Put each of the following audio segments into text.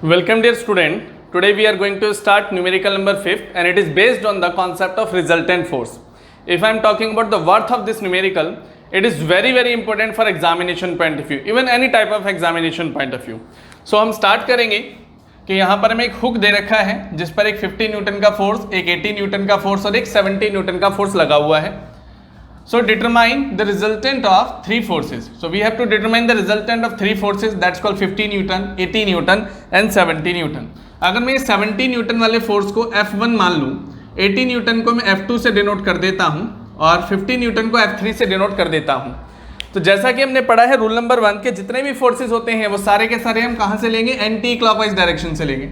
Welcome dear student. Today we are going to start numerical number 5th and it is based on the concept of resultant force. If I am talking about the worth of this numerical, it is very important for examination point of view, even any type of examination point of view. So हम start करेंगे कि यहाँ पर हमें एक hook दे रखा है जिस पर एक 50 न्यूटन का फोर्स, एक 80 न्यूटन का फोर्स और एक 70 न्यूटन का फोर्स लगा हुआ है. So determine the resultant of three forces. So we have to determine the resultant of three forces, that's called 50 Newton, 80 Newton and 70 Newton. अगर मैं 70 न्यूटन वाले फोर्स को F1 मान लूँ, 80 न्यूटन को मैं F2 से डिनोट कर देता हूँ और 50 न्यूटन को F3 से डिनोट कर देता हूँ. तो जैसा कि हमने पढ़ा है रूल नंबर 1 के जितने भी फोर्सेस होते हैं वो सारे के सारे हम कहाँ से लेंगे, एंटी क्लॉकवाइज डायरेक्शन से लेंगे.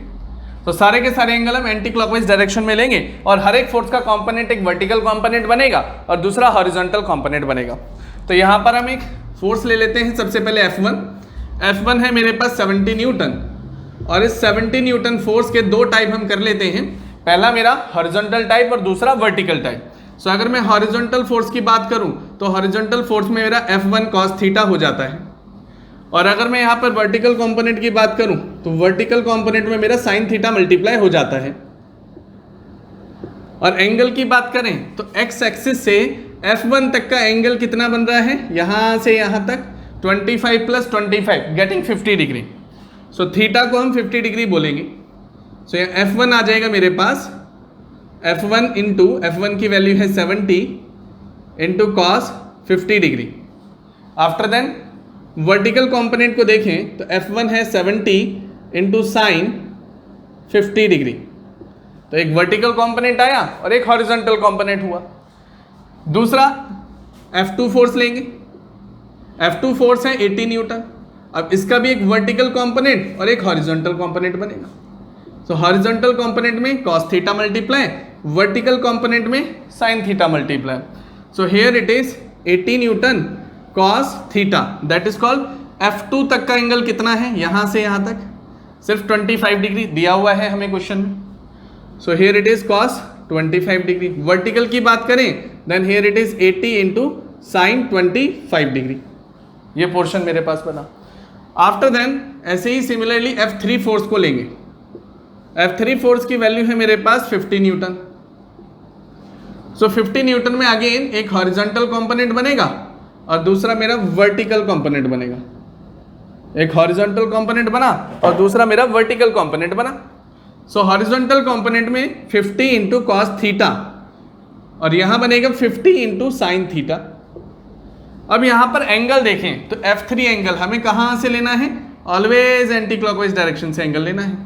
तो सारे के सारे एंगल हम एंटी क्लॉकवाइज डायरेक्शन में लेंगे और हर एक फोर्स का कंपोनेंट एक वर्टिकल कंपोनेंट बनेगा और दूसरा हॉरिजॉन्टल कंपोनेंट बनेगा. तो यहाँ पर हम एक फोर्स ले लेते हैं. सबसे पहले F1 है मेरे पास 70 न्यूटन और इस 70 न्यूटन फोर्स के दो टाइप हम कर लेते हैं. पहला मेरा हॉरिजॉन्टल टाइप और दूसरा वर्टिकल टाइप. सो अगर मैं हॉरिजॉन्टल फोर्स की बात करूं तो हॉरिजॉन्टल फोर्स में मेरा F1 cos थीटा हो जाता है और अगर मैं यहाँ पर वर्टिकल कंपोनेंट की बात करूं तो वर्टिकल कंपोनेंट में मेरा साइन थीटा मल्टीप्लाई हो जाता है. और एंगल की बात करें तो एक्स एक्सिस से F1 तक का एंगल कितना बन रहा है, यहाँ से यहाँ तक 25 + 25 गेटिंग 50 डिग्री. सो थीटा को हम 50 डिग्री बोलेंगे. सो यहाँ F1 आ जाएगा मेरे पास, F1 इंटू F1 की वैल्यू है 70 into cos 50 degree. After then vertical component को देखें तो F1 है 70 इंटू साइन 50 डिग्री. तो एक वर्टिकल कंपोनेंट आया और एक हॉरिजॉन्टल कंपोनेंट हुआ. दूसरा F2 फोर्स लेंगे. F2 फोर्स है 80 न्यूटन. अब इसका भी एक वर्टिकल कंपोनेंट और एक हॉरिजॉन्टल कंपोनेंट बनेगा. सो हॉरिजॉन्टल कंपोनेंट में cos theta multiply, vertical component में sin theta multiply. So here it is 80 Newton cos theta, that is called F2 तक का एंगल कितना है, यहाँ से यहाँ तक सिर्फ 25 डिग्री दिया हुआ है हमें क्वेश्चन में. So here it is cos 25 degree. Vertical की बात करें then here it is 80 into sine 25 degree. ये पोर्शन मेरे पास बना. आफ्टर देन ऐसे ही सिमिलरली F3 फोर्स को लेंगे. F3 फोर्स की वैल्यू है मेरे पास 50 न्यूटन. सो 50 न्यूटन में अगेन एक हॉरिजॉन्टल कंपोनेंट बनेगा और दूसरा मेरा वर्टिकल कंपोनेंट बनेगा. एक हॉरिजॉन्टल कंपोनेंट बना और दूसरा मेरा वर्टिकल कंपोनेंट बना. सो हॉरिजॉन्टल कंपोनेंट में 50 इंटू कॉस थीटा और यहां बनेगा 50 इंटू साइन थीटा. अब यहां पर एंगल देखें तो F3 एंगल हमें कहां से लेना है, ऑलवेज एंटी क्लॉकवाइज डायरेक्शन से एंगल लेना है.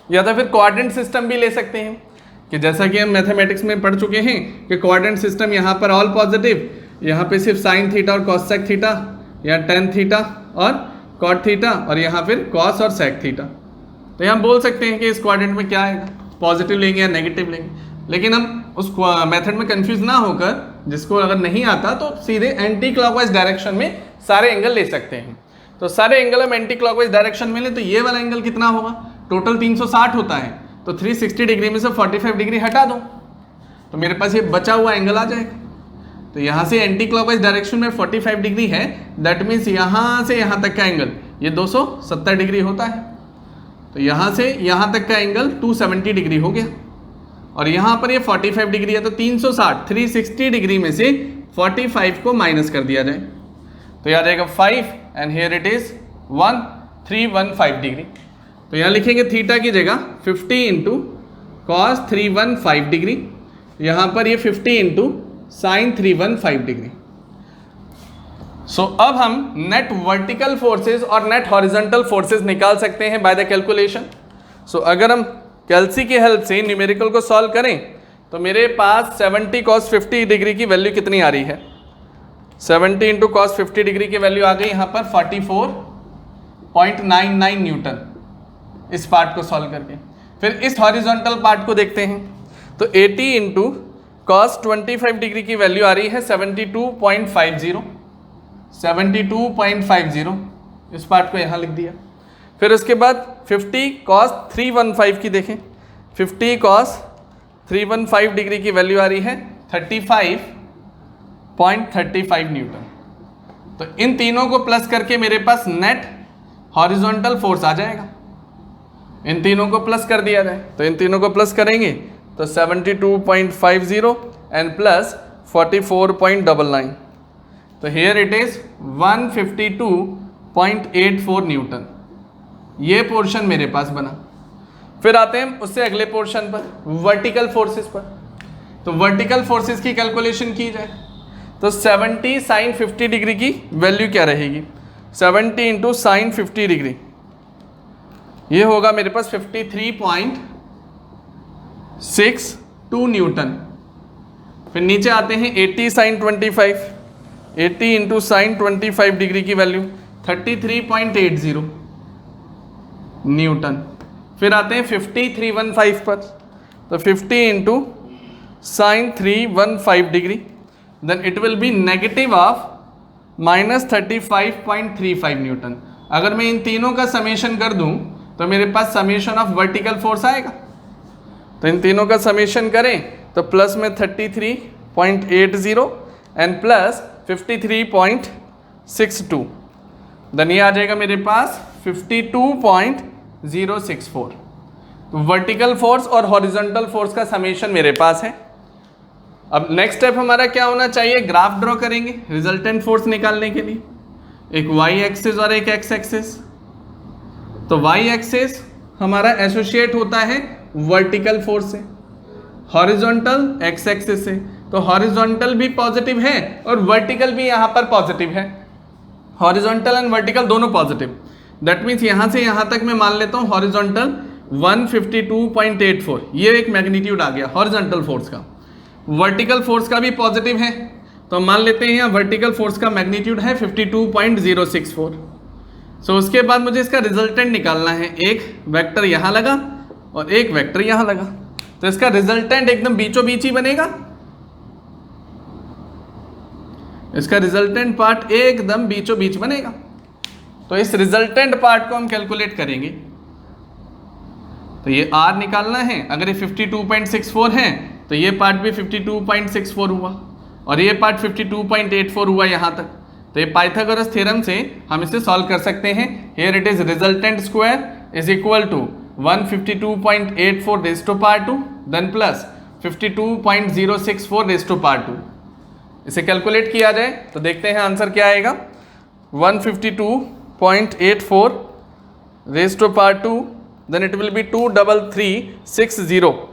या तो फिर कोऑर्डिनेट सिस्टम भी ले सकते हैं कि जैसा कि हम मैथमेटिक्स में पढ़ चुके हैं कि कोऑर्डिनेट सिस्टम यहाँ पर ऑल पॉजिटिव, यहाँ पे सिर्फ साइन थीटा और कॉस सेक थीटा या टेन थीटा और कॉट थीटा और यहाँ फिर कॉस और सेक थीटा. तो हम बोल सकते हैं कि इस कोऑर्डिनेट में क्या आएगा, पॉजिटिव लेंगे या नेगेटिव लेंगे. लेकिन हम उस मेथड में कंफ्यूज ना होकर, जिसको अगर नहीं आता तो सीधे एंटी क्लॉकवाइज डायरेक्शन में सारे एंगल ले सकते हैं. तो सारे एंगल हम एंटी क्लॉकवाइज डायरेक्शन में लें तो ये वाला एंगल कितना होगा, टोटल 360 होता है. तो 360 डिग्री में से 45 डिग्री हटा दो तो मेरे पास ये बचा हुआ एंगल आ जाएगा. तो यहाँ से एंटी क्लॉकवाइज डायरेक्शन में 45 डिग्री है, दैट मीन्स यहाँ से यहाँ तक का एंगल ये 270 डिग्री होता है. तो यहाँ से यहाँ तक का एंगल 270 डिग्री हो गया और यहाँ पर ये 45 डिग्री है. तो 360 डिग्री में से 45 को माइनस कर दिया जाए तो यह आ जाएगा 5 and here it is 1315 degree. तो यहाँ लिखेंगे थीटा की जगह 50 इंटू कॉस 315 डिग्री, यहाँ पर ये 50 इंटू साइन 315 डिग्री. सो अब हम नेट वर्टिकल फोर्सेस और नेट हॉरिजॉन्टल फोर्सेस निकाल सकते हैं बाय द कैलकुलेशन. सो अगर हम कैलसी की हेल्प से न्यूमेरिकल को सॉल्व करें तो मेरे पास 70 cos 50 डिग्री की वैल्यू कितनी आ रही है, 70 इंटू कॉस 50 डिग्री की वैल्यू आ गई यहाँ पर 44.99 न्यूटन. इस पार्ट को सॉल्व करके फिर इस हॉरिजॉन्टल पार्ट को देखते हैं तो 80 इंटू कॉस 25 डिग्री की वैल्यू आ रही है 72.50. इस पार्ट को यहाँ लिख दिया. फिर उसके बाद 50 cos 315 की देखें, 50 cos 315 डिग्री की वैल्यू आ रही है 35.35 न्यूटन. तो इन तीनों को प्लस करके मेरे पास नेट हॉरिजॉन्टल फोर्स आ जाएगा. इन तीनों को प्लस कर दिया जाए, तो इन तीनों को प्लस करेंगे तो 72.50 एंड प्लस 44.99, तो हेयर इट इज 152.84 न्यूटन। ये पोर्शन मेरे पास बना। फिर आते हैं उससे अगले पोर्शन पर, वर्टिकल फोर्सेस पर। तो वर्टिकल फोर्सेस की कैलकुलेशन की जाए तो 70 साइन 50 डिग्री की वैल्यू क्या रहेगी, 70 इंटू साइन 50 डिग्री, ये होगा मेरे पास 53.62 न्यूटन। फिर नीचे आते हैं 80 साइन 25, 80 इंटू साइन 25 डिग्री की वैल्यू 33.80 न्यूटन। फिर आते हैं 5315 पर, तो 50 into sine 315 degree, then it will be negative of -35.35 newton. अगर मैं इन तीनों का समेशन कर दूं तो मेरे पास समेशन ऑफ वर्टिकल फोर्स आएगा। तो इन तीनों का समेशन करें तो प्लस में 33.80 एंड प्लस 53.62, देन ये आ जाएगा मेरे पास 52.064। तो वर्टिकल फोर्स और हॉरिजॉन्टल फोर्स का समेशन मेरे पास है। अब नेक्स्ट स्टेप हमारा क्या होना चाहिए, ग्राफ ड्रॉ करेंगे रिजल्टेंट फोर्स निकालने के लिए, एक वाई एक्सिस और एक एक्स एक्सिस। तो वाई एक्सिस हमारा एसोसिएट होता है वर्टिकल फोर्स से, हॉरिजॉन्टल एक्स एक्सिस से। तो हॉरिजॉन्टल भी पॉजिटिव है और वर्टिकल भी यहाँ पर पॉजिटिव है, हॉरिजॉन्टल एंड वर्टिकल दोनों पॉजिटिव। दैट मीन्स यहाँ से यहाँ तक मैं मान लेता हूँ हॉरिजॉन्टल 152.84, ये एक मैग्नीट्यूड आ गया हॉरिजॉन्टल फोर्स का। वर्टिकल फोर्स का भी पॉजिटिव है, तो मान लेते हैं यहाँ वर्टिकल फोर्स का मैग्नीट्यूड है 52.064। सो उसके बाद मुझे इसका रिजल्टेंट निकालना है, एक वेक्टर यहाँ लगा और एक वेक्टर यहाँ लगा, तो इसका रिजल्टेंट एकदम बीचों बीच ही बनेगा। इसका रिजल्टेंट पार्ट एकदम बीचों बीच बनेगा। तो इस रिजल्टेंट पार्ट को हम कैलकुलेट करेंगे। तो ये R निकालना है, अगर ये 52.64 है तो ये पार्ट भी 52.64 हुआ और ये पार्ट 52.84 हुआ यहाँ तक। तो ये पाइथागोरस थ्योरम से हम इसे सॉल्व कर सकते हैं। Here it is resultant square is equal to 152.84 raise to power 2 then plus 52.064 raise to power 2। इसे कैलकुलेट किया जाए तो देखते हैं आंसर क्या आएगा। 152.84 raise to power 2, then it will be 23360.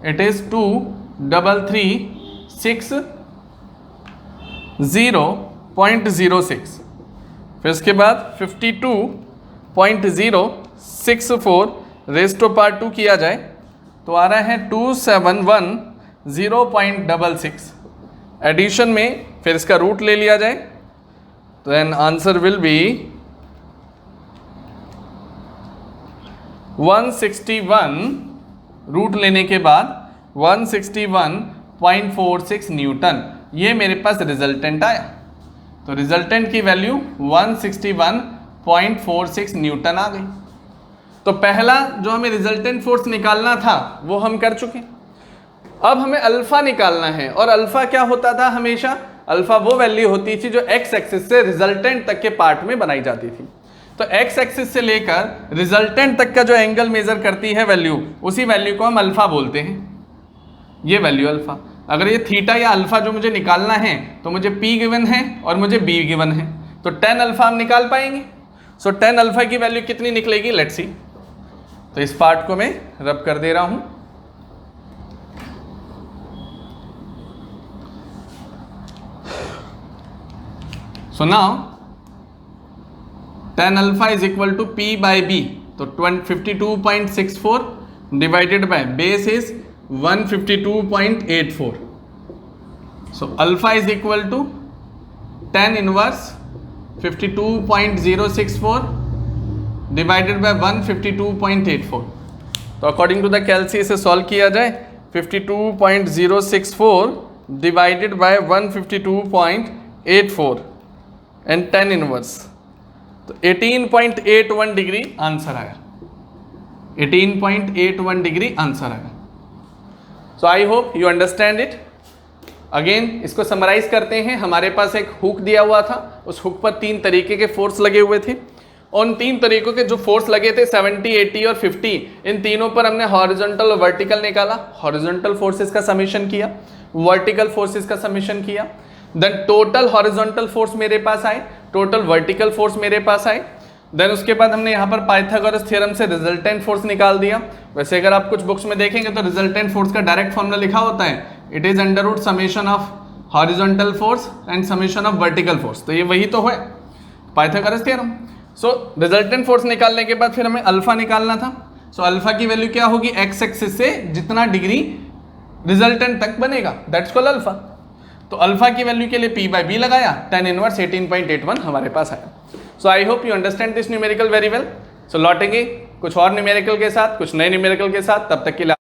It is 23360.06। फिर इसके बाद 52.064 रेज़ टू पावर 2 किया जाए तो आ रहा है 2710.66। एडिशन में फिर इसका रूट ले लिया जाए तो then answer will be 161, root लेने के बाद 161.46 न्यूटन, ये मेरे पास रिजल्टेंट आया। तो रिजल्टेंट की वैल्यू 161.46 न्यूटन आ गई। तो पहला जो हमें रिजल्टेंट फोर्स निकालना था वो हम कर चुके। अब हमें अल्फा निकालना है, और अल्फा क्या होता था हमेशा, अल्फा वो वैल्यू होती थी जो एक्स एक्सिस से रिजल्टेंट तक के पार्ट में बनाई जाती थी। तो एक्स एक्सिस से लेकर रिजल्टेंट तक का जो एंगल मेजर करती है वैल्यू, उसी वैल्यू को हम अल्फा बोलते हैं। ये वैल्यू अल्फा। अगर ये थीटा या अल्फा जो मुझे निकालना है तो मुझे P गिवन है और मुझे B गिवन है, तो tan अल्फा हम निकाल पाएंगे। सो tan अल्फा की वैल्यू कितनी निकलेगी, लेट्स सी। तो इस पार्ट को मैं रब कर दे रहा हूं। So now tan alpha is equal to P by B, तो 52.64 divided by base is 152.84। So alpha is equal to tan inverse 52.064 divided by 152.84। तो अकॉर्डिंग टू द कैलसी इसे सॉल्व किया जाए, 52.064 divided by 152.84 and tan inverse, तो 18.81 degree answer आया। 18.81 degree answer आया। So I hope you understand it. Again इसको summarise करते हैं। हमारे पास एक हुक दिया हुआ था, उस हुक पर 3 तरीके के फोर्स लगे हुए थे। उन तीन तरीकों के जो फोर्स लगे थे 70, 80 और 50, इन तीनों पर हमने हॉरिजॉन्टल और वर्टिकल निकाला, हॉरिजॉन्टल फोर्सेस का समीशन किया, वर्टिकल फोर्सेस का समीशन किया, देन टोटल हॉरिजॉन्टल फोर्स मेरे पास आए, टोटल वर्टिकल फोर्स मेरे पास आए, देन उसके बाद हमने यहाँ पर पाइथागोरस थ्योरम से रिजल्टेंट फोर्स निकाल दिया। वैसे अगर आप कुछ बुक्स में देखेंगे तो रिजल्टेंट फोर्स का डायरेक्ट फॉर्मूला लिखा होता है, it is under root summation of horizontal force and summation of vertical force, तो ये वही तो है Pythagoras theorem. So resultant force निकालने के बाद फिर हमें अल्फा निकालना था। सो अल्फा की वैल्यू क्या होगी, एक्स एक्सिस से जितना डिग्री रिजल्टेंट तक बनेगा, दैट्स कॉल्ड अल्फा। तो अल्फा की वैल्यू के लिए पी बाई बी लगाया, tan इनवर्स 18.81 हमारे पास आया। So I hope you understand this numerical very well. So लौटेंगे कुछ और न्यूमेरिकल के साथ, कुछ नए न्यूमेरिकल के साथ, तब तक के लिए